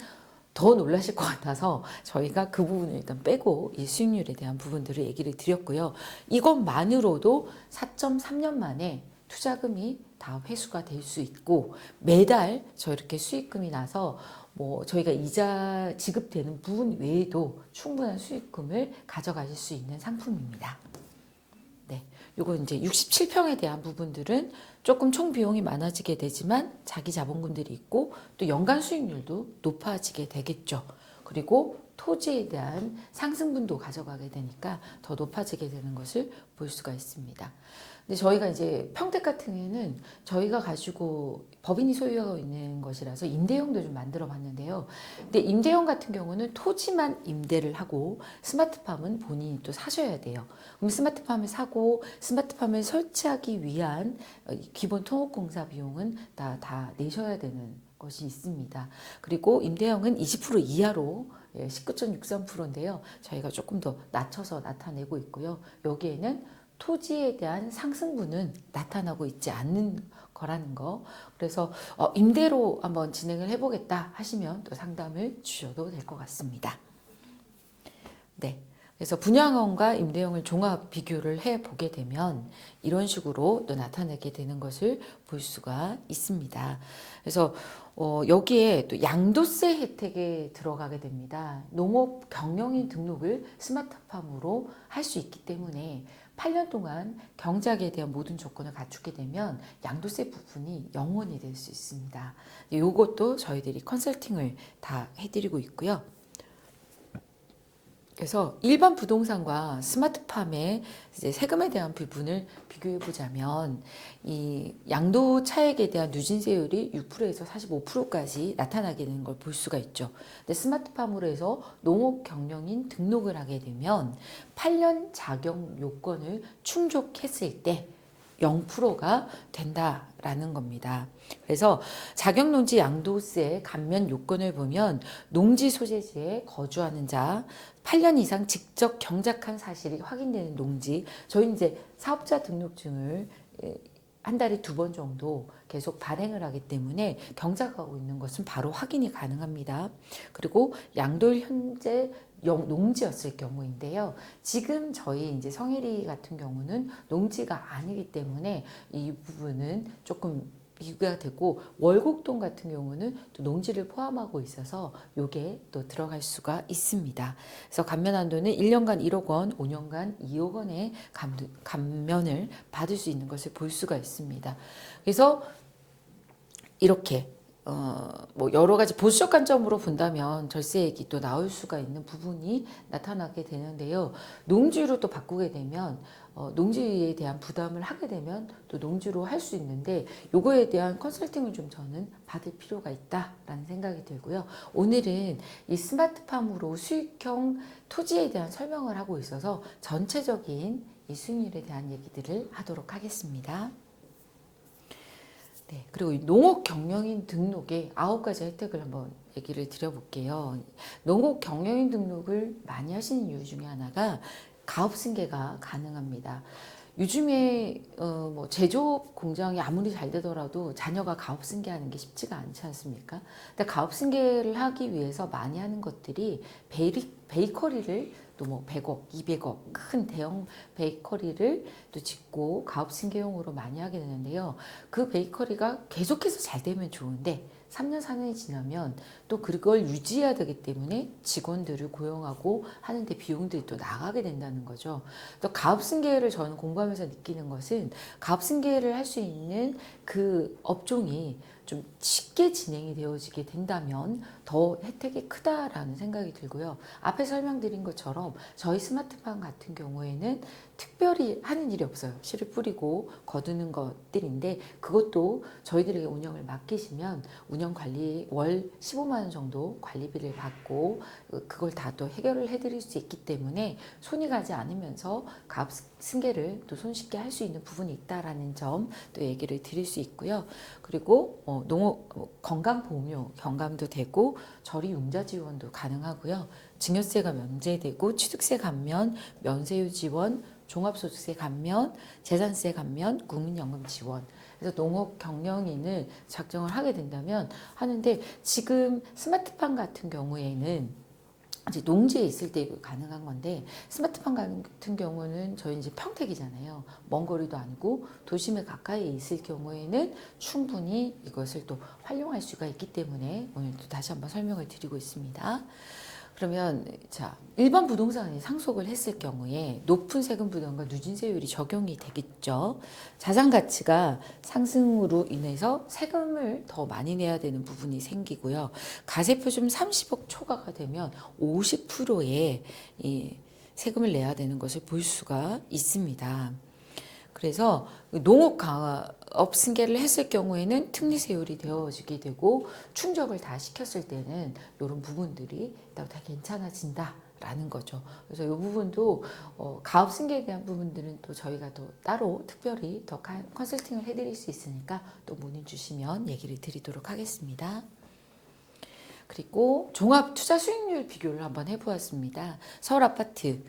더 놀라실 것 같아서 저희가 그 부분을 일단 빼고 이 수익률에 대한 부분들을 얘기를 드렸고요. 이것만으로도 4.3년 만에 투자금이 다 회수가 될 수 있고 매달 저렇게 수익금이 나서 뭐 저희가 이자 지급되는 부분 외에도 충분한 수익금을 가져가실 수 있는 상품입니다. 네, 요거 이제 67평에 대한 부분들은 조금 총 비용이 많아지게 되지만 자기 자본금들이 있고 또 연간 수익률도 높아지게 되겠죠. 그리고 토지에 대한 상승분도 가져가게 되니까 더 높아지게 되는 것을 볼 수가 있습니다. 근데 저희가 이제 평택 같은 경우에는 저희가 가지고 법인이 소유하고 있는 것이라서 임대형도 좀 만들어 봤는데요. 근데 임대형 같은 경우는 토지만 임대를 하고 스마트팜은 본인이 또 사셔야 돼요. 그럼 스마트팜을 사고 스마트팜을 설치하기 위한 기본 토목공사 비용은 다 내셔야 되는 것이 있습니다. 그리고 임대형은 20% 이하로 19.63%인데요. 저희가 조금 더 낮춰서 나타내고 있고요. 여기에는 토지에 대한 상승분은 나타나고 있지 않는 거라는 거. 그래서 임대로 한번 진행을 해보겠다 하시면 또 상담을 주셔도 될 것 같습니다. 네. 그래서 분양형과 임대형을 종합 비교를 해 보게 되면 이런 식으로 또 나타나게 되는 것을 볼 수가 있습니다. 그래서 여기에 또 양도세 혜택에 들어가게 됩니다. 농업 경영인 등록을 스마트팜으로 할 수 있기 때문에 8년 동안 경작에 대한 모든 조건을 갖추게 되면 양도세 부분이 0원이 될 수 있습니다. 이것도 저희들이 컨설팅을 다 해드리고 있고요. 그래서 일반 부동산과 스마트팜의 이제 세금에 대한 부분을 비교해 보자면 이 양도 차액에 대한 누진세율이 6%에서 45%까지 나타나게 되는 걸 볼 수가 있죠. 근데 스마트팜으로 해서 농업 경영인 등록을 하게 되면 8년 자격 요건을 충족했을 때 0%가 된다라는 겁니다. 그래서 자격농지 양도세 감면 요건을 보면 농지 소재지에 거주하는 자, 8년 이상 직접 경작한 사실이 확인되는 농지, 저희 이제 사업자 등록증을 한 달에 2번 정도 계속 발행을 하기 때문에 경작하고 있는 것은 바로 확인이 가능합니다. 그리고 양도일 현재 농지였을 경우인데요. 지금 저희 이제 성혜리 같은 경우는 농지가 아니기 때문에 이 부분은 조금 비교가 되고 월곡동 같은 경우는 또 농지를 포함하고 있어서 요게 또 들어갈 수가 있습니다. 그래서 감면 한도는 1년간 1억 원, 5년간 2억 원의 감면을 받을 수 있는 것을 볼 수가 있습니다. 그래서 이렇게 뭐 여러 가지 보수적 관점으로 본다면 절세액이 또 나올 수가 있는 부분이 나타나게 되는데요. 농지로 또 바꾸게 되면 농지에 대한 부담을 하게 되면 또 농지로 할 수 있는데 요거에 대한 컨설팅을 좀 저는 받을 필요가 있다라는 생각이 들고요. 오늘은 이 스마트팜으로 수익형 토지에 대한 설명을 하고 있어서 전체적인 이 수익률에 대한 얘기들을 하도록 하겠습니다. 네, 그리고 농업 경영인 등록의 9가지 혜택을 한번 얘기를 드려볼게요. 농업 경영인 등록을 많이 하시는 이유 중에 하나가 가업 승계가 가능합니다. 요즘에 뭐 제조업 공장이 아무리 잘 되더라도 자녀가 가업 승계하는 게 쉽지가 않지 않습니까? 근데 가업 승계를 하기 위해서 많이 하는 것들이 베이커리를 또 뭐 100억, 200억 큰 대형 베이커리를 또 짓고 가업 승계용으로 많이 하게 되는데요. 그 베이커리가 계속해서 잘 되면 좋은데 3년, 4년이 지나면 또 그걸 유지해야 되기 때문에 직원들을 고용하고 하는데 비용들이 또 나가게 된다는 거죠. 또 가업승계를 저는 공부하면서 느끼는 것은 가업승계를 할 수 있는 그 업종이 좀 쉽게 진행이 되어지게 된다면 더 혜택이 크다라는 생각이 들고요. 앞에 설명드린 것처럼 저희 스마트팜 같은 경우에는 특별히 하는 일이 없어요. 씨를 뿌리고 거두는 것들인데 그것도 저희들에게 운영을 맡기시면 운영 관리 월 15만 원 정도 관리비를 받고 그걸 다 또 해결을 해드릴 수 있기 때문에 손이 가지 않으면서 값 승계를 또 손쉽게 할 수 있는 부분이 있다라는 점 또 얘기를 드릴 수 있고요. 그리고 농업 건강보험료 경감도 되고 저리융자 지원도 가능하고요. 증여세가 면제되고 취득세 감면, 면세유 지원, 종합소득세 감면, 재산세 감면, 국민연금 지원. 그래서 농업 경영인을 작정을 하게 된다면 하는데 지금 스마트팜 같은 경우에는 이제 농지에 있을 때 가능한 건데 스마트팜 같은 경우는 저희 이제 평택이잖아요. 먼 거리도 아니고 도심에 가까이 있을 경우에는 충분히 이것을 또 활용할 수가 있기 때문에 오늘 또 다시 한번 설명을 드리고 있습니다. 그러면 자 일반 부동산에 상속을 했을 경우에 높은 세금 부담과 누진세율이 적용이 되겠죠. 자산 가치가 상승으로 인해서 세금을 더 많이 내야 되는 부분이 생기고요. 가세표준 30억 초과가 되면 50%의 이 세금을 내야 되는 것을 볼 수가 있습니다. 그래서 농업 가업 승계를 했을 경우에는 특례세율이 되어지게 되고 충족을 다 시켰을 때는 이런 부분들이 다 괜찮아진다라는 거죠. 그래서 이 부분도 가업 승계에 대한 부분들은 또 저희가 또 따로 특별히 더 컨설팅을 해드릴 수 있으니까 또 문의 주시면 얘기를 드리도록 하겠습니다. 그리고 종합 투자 수익률 비교를 한번 해보았습니다. 서울 아파트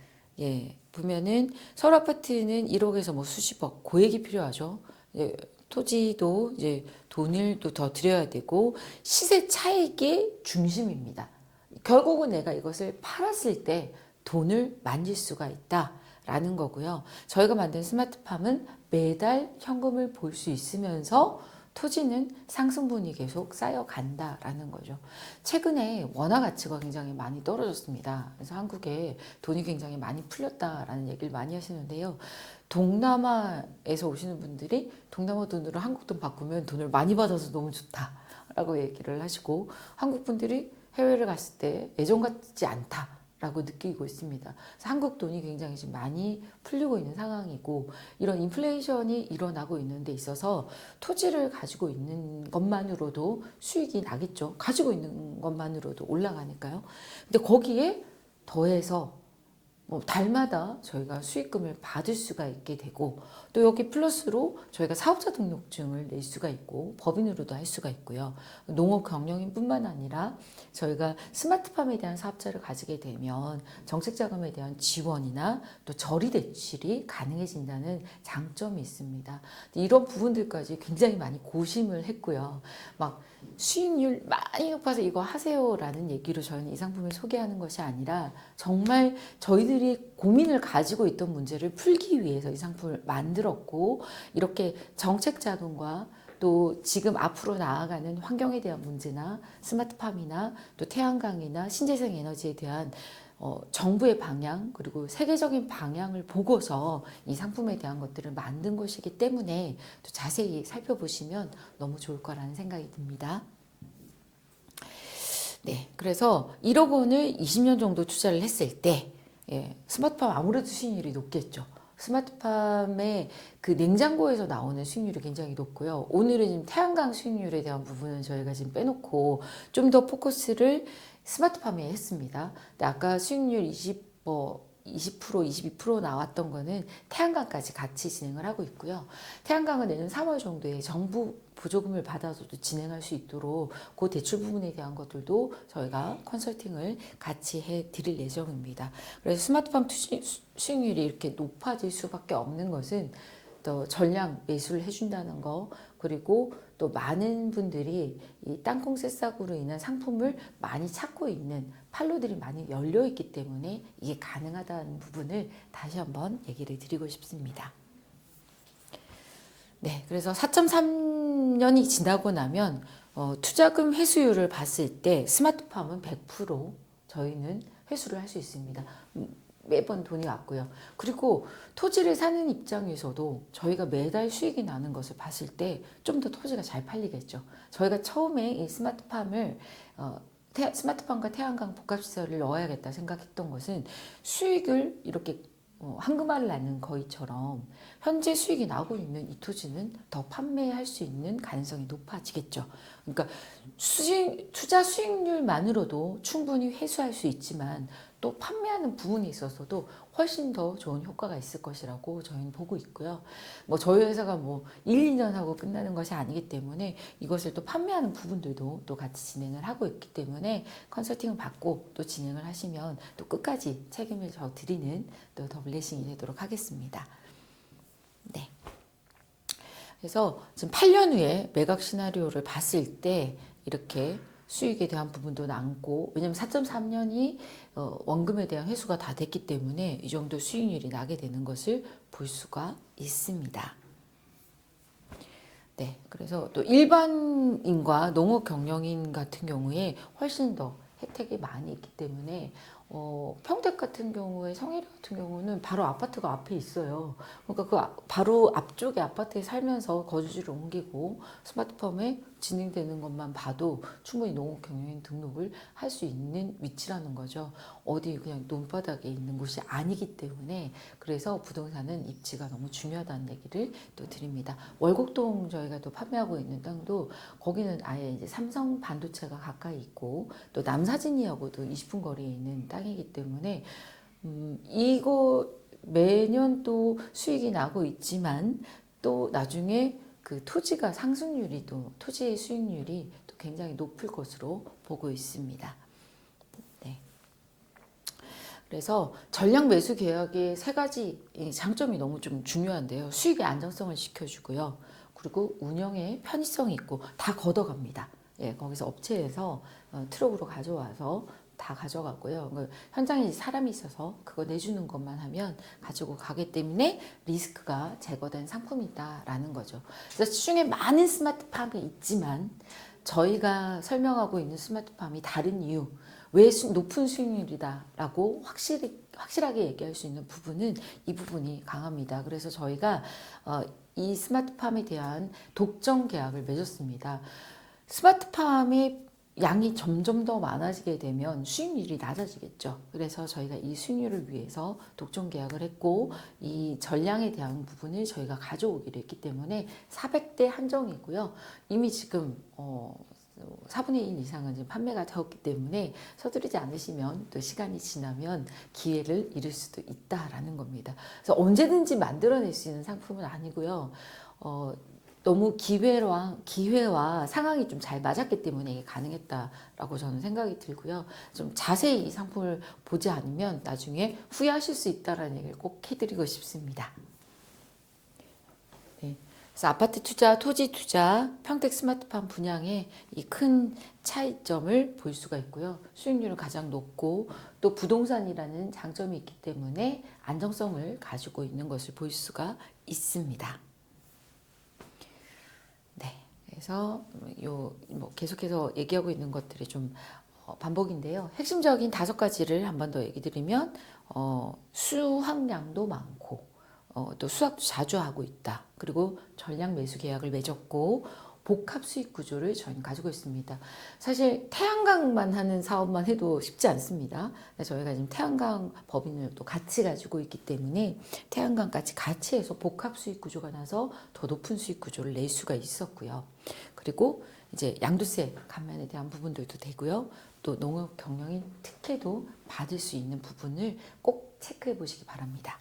보면은 서울 아파트는 1억에서 뭐 수십억 고액이 필요하죠. 토지도 이제 돈을 또 더 들여야 되고 시세 차익의 중심입니다. 결국은 내가 이것을 팔았을 때 돈을 만질 수가 있다라는 거고요. 저희가 만든 스마트팜은 매달 현금을 볼 수 있으면서 토지는 상승분이 계속 쌓여간다라는 거죠. 최근에 원화 가치가 굉장히 많이 떨어졌습니다. 그래서 한국에 돈이 굉장히 많이 풀렸다라는 얘기를 많이 하시는데요. 동남아에서 오시는 분들이 동남아 돈으로 한국 돈 바꾸면 돈을 많이 받아서 너무 좋다라고 얘기를 하시고 한국 분들이 해외를 갔을 때 예전 같지 않다. 라고 느끼고 있습니다. 그래서 한국 돈이 굉장히 지금 많이 풀리고 있는 상황이고 이런 인플레이션이 일어나고 있는 데 있어서 토지를 가지고 있는 것만으로도 수익이 나겠죠. 가지고 있는 것만으로도 올라가니까요. 근데 거기에 더해서 달마다 저희가 수익금을 받을 수가 있게 되고 또 여기 플러스로 저희가 사업자 등록증을 낼 수가 있고 법인으로도 할 수가 있고요. 농업 경영인 뿐만 아니라 저희가 스마트팜에 대한 사업자를 가지게 되면 정책자금에 대한 지원이나 또 저리 대출이 가능해진다는 장점이 있습니다. 이런 부분들까지 굉장히 많이 고심을 했고요. 막 수익률 많이 높아서 이거 하세요라는 얘기로 저희는 이 상품을 소개하는 것이 아니라 정말 저희들이 고민을 가지고 있던 문제를 풀기 위해서 이 상품을 만들었고 이렇게 정책 자금과 또 지금 앞으로 나아가는 환경에 대한 문제나 스마트팜이나 또 태양광이나 신재생 에너지에 대한 정부의 방향 그리고 세계적인 방향을 보고서 이 상품에 대한 것들을 만든 것이기 때문에 또 자세히 살펴보시면 너무 좋을 거라는 생각이 듭니다. 네, 그래서 1억 원을 20년 정도 투자를 했을 때 스마트팜 아무래도 수익률이 높겠죠. 스마트팜의 그 냉장고에서 나오는 수익률이 굉장히 높고요. 오늘은 지금 태양광 수익률에 대한 부분은 저희가 지금 빼놓고 좀 더 포커스를 스마트팜에 했습니다. 근데 아까 수익률 20%, 22% 나왔던 거는 태양광까지 같이 진행을 하고 있고요. 태양광은 내년 3월 정도에 정부 보조금을 받아서도 진행할 수 있도록 그 대출 부분에 대한 것들도 저희가 컨설팅을 같이 해 드릴 예정입니다. 그래서 스마트팜 수익률이 이렇게 높아질 수밖에 없는 것은 또 전량 매수를 해준다는 거 그리고 또 많은 분들이 이 땅콩 새싹으로 인한 상품을 많이 찾고 있는 판로들이 많이 열려 있기 때문에 이게 가능하다는 부분을 다시 한번 얘기를 드리고 싶습니다. 네, 그래서 4.3년이 지나고 나면 투자금 회수율을 봤을 때 스마트팜은 100% 저희는 회수를 할 수 있습니다. 매번 돈이 왔고요. 그리고 토지를 사는 입장에서도 저희가 매달 수익이 나는 것을 봤을 때 좀 더 토지가 잘 팔리겠죠. 저희가 처음에 이 스마트팜과 태양광 복합시설을 넣어야겠다 생각했던 것은 수익을 이렇게 황금알을 낳는 거위처럼 현재 수익이 나고 있는 이 토지는 더 판매할 수 있는 가능성이 높아지겠죠. 그러니까 투자 수익률만으로도 충분히 회수할 수 있지만 또 판매하는 부분에 있어서도 훨씬 더 좋은 효과가 있을 것이라고 저희는 보고 있고요. 뭐 저희 회사가 뭐 1, 2년 하고 끝나는 것이 아니기 때문에 이것을 또 판매하는 부분들도 또 같이 진행을 하고 있기 때문에 컨설팅을 받고 또 진행을 하시면 또 끝까지 책임을 져 드리는 또 더블레싱이 되도록 하겠습니다. 네. 그래서 지금 8년 후에 매각 시나리오를 봤을 때 이렇게 수익에 대한 부분도 남고, 왜냐면 4.3년이 원금에 대한 회수가 다 됐기 때문에 이 정도 수익률이 나게 되는 것을 볼 수가 있습니다. 네, 그래서 또 일반인과 농업 경영인 같은 경우에 훨씬 더 혜택이 많이 있기 때문에 평택 같은 경우에 성혜리 같은 경우는 바로 아파트가 앞에 있어요. 그러니까 바로 앞쪽에 아파트에 살면서 거주지를 옮기고 스마트팜에 진행되는 것만 봐도 충분히 농업 경영인 등록을 할 수 있는 위치라는 거죠. 어디 그냥 논바닥에 있는 곳이 아니기 때문에 그래서 부동산은 입지가 너무 중요하다는 얘기를 또 드립니다. 월곡동 저희가 또 판매하고 있는 땅도 거기는 아예 이제 삼성 반도체가 가까이 있고 또 남사진이하고도 20분 거리에 있는 땅이기 때문에 이거 매년 또 수익이 나고 있지만 또 나중에 그 토지가 상승률이 또 토지의 수익률이 또 굉장히 높을 것으로 보고 있습니다. 네. 그래서 전량 매수 계약의 세 가지 장점이 너무 좀 중요한데요. 수익의 안정성을 지켜주고요. 그리고 운영의 편의성이 있고 다 걷어갑니다. 예, 거기서 업체에서 트럭으로 가져와서 다 가져가고요. 현장에 사람이 있어서 그거 내주는 것만 하면 가지고 가기 때문에 리스크가 제거된 상품이다라는 거죠. 그래서 시중에 많은 스마트팜이 있지만 저희가 설명하고 있는 스마트팜이 다른 이유, 왜 높은 수익률이다라고 확실하게 얘기할 수 있는 부분은 이 부분이 강합니다. 그래서 저희가 이 스마트팜에 대한 독점 계약을 맺었습니다. 스마트팜의 양이 점점 더 많아지게 되면 수익률이 낮아지겠죠. 그래서 저희가 이 수익률을 위해서 독점 계약을 했고 이 전량에 대한 부분을 저희가 가져오기로 했기 때문에 400대 한정이고요. 이미 지금 4분의 1 이상은 지금 판매가 되었기 때문에 서두르지 않으시면 또 시간이 지나면 기회를 잃을 수도 있다라는 겁니다. 그래서 언제든지 만들어낼 수 있는 상품은 아니고요. 너무 기회와 상황이 좀 잘 맞았기 때문에 이게 가능했다라고 저는 생각이 들고요. 좀 자세히 이 상품을 보지 않으면 나중에 후회하실 수 있다라는 얘기를 꼭 해드리고 싶습니다. 네. 그래서 아파트 투자, 토지 투자, 평택 스마트팜 분양의 이 큰 차이점을 볼 수가 있고요. 수익률은 가장 높고 또 부동산이라는 장점이 있기 때문에 안정성을 가지고 있는 것을 볼 수가 있습니다. 네, 그래서 뭐 계속해서 얘기하고 있는 것들이 좀 반복인데요. 핵심적인 5가지를 한 번 더 얘기 드리면 수확량도 많고 또 수확도 자주 하고 있다. 그리고 전량 매수 계약을 맺었고 복합 수익 구조를 저희는 가지고 있습니다. 사실 태양광만 하는 사업만 해도 쉽지 않습니다. 저희가 지금 태양광 법인을 또 같이 가지고 있기 때문에 태양광까지 같이 해서 복합 수익 구조가 나서 더 높은 수익 구조를 낼 수가 있었고요. 그리고 이제 양도세 감면에 대한 부분들도 되고요. 또 농업 경영인 특혜도 받을 수 있는 부분을 꼭 체크해 보시기 바랍니다.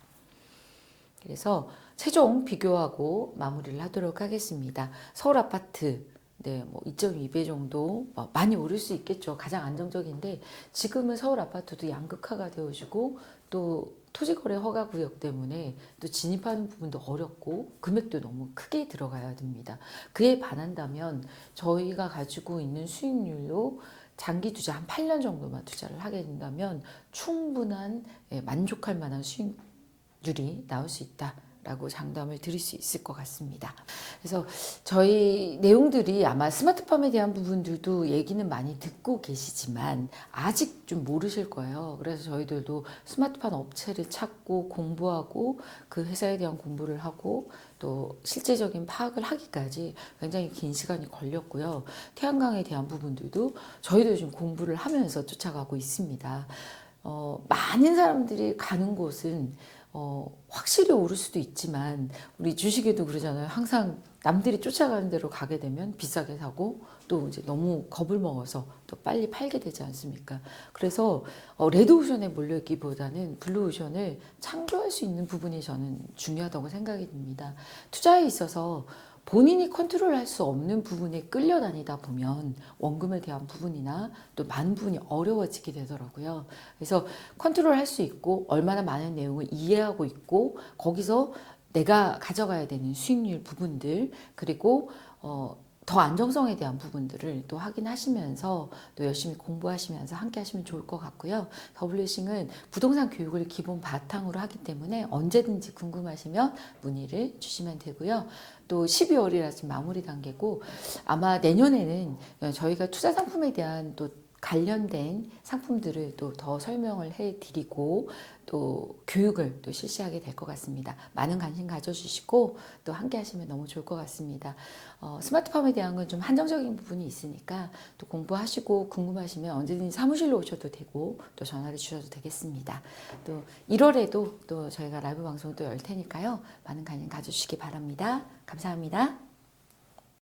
그래서 최종 비교하고 마무리를 하도록 하겠습니다. 서울 아파트, 네, 뭐 2.2배 정도 많이 오를 수 있겠죠. 가장 안정적인데 지금은 서울 아파트도 양극화가 되어지고 또 토지거래 허가 구역 때문에 또 진입하는 부분도 어렵고 금액도 너무 크게 들어가야 됩니다. 그에 반한다면 저희가 가지고 있는 수익률로 장기 투자 한 8년 정도만 투자를 하게 된다면 충분한 만족할 만한 수익률이 나올 수 있다. 라고 장담을 드릴 수 있을 것 같습니다. 그래서 저희 내용들이 아마 스마트팜에 대한 부분들도 얘기는 많이 듣고 계시지만 아직 좀 모르실 거예요. 그래서 저희들도 스마트팜 업체를 찾고 공부하고 그 회사에 대한 공부를 하고 또 실제적인 파악을 하기까지 굉장히 긴 시간이 걸렸고요. 태양광에 대한 부분들도 저희도 지금 공부를 하면서 쫓아가고 있습니다. 많은 사람들이 가는 곳은 확실히 오를 수도 있지만 우리 주식에도 그러잖아요. 항상 남들이 쫓아가는 대로 가게 되면 비싸게 사고 또 이제 너무 겁을 먹어서 또 빨리 팔게 되지 않습니까? 그래서 레드오션에 몰려있기보다는 블루오션을 창조할 수 있는 부분이 저는 중요하다고 생각이 듭니다. 투자에 있어서 본인이 컨트롤할 수 없는 부분에 끌려다니다 보면 원금에 대한 부분이나 또 많은 부분이 어려워지게 되더라고요. 그래서 컨트롤할 수 있고 얼마나 많은 내용을 이해하고 있고 거기서 내가 가져가야 되는 수익률 부분들 그리고 더 안정성에 대한 부분들을 또 확인하시면서 또 열심히 공부하시면서 함께 하시면 좋을 것 같고요. 더블유싱은 부동산 교육을 기본 바탕으로 하기 때문에 언제든지 궁금하시면 문의를 주시면 되고요. 또 12월이라 지금 마무리 단계고 아마 내년에는 저희가 투자 상품에 대한 또 관련된 상품들을 또 더 설명을 해드리고 또 교육을 또 실시하게 될 것 같습니다. 많은 관심 가져주시고 또 함께 하시면 너무 좋을 것 같습니다. 스마트팜에 대한 건 좀 한정적인 부분이 있으니까 또 공부하시고 궁금하시면 언제든지 사무실로 오셔도 되고 또 전화를 주셔도 되겠습니다. 또 1월에도 또 저희가 라이브 방송을 또 열 테니까요. 많은 관심 가져주시기 바랍니다. 감사합니다.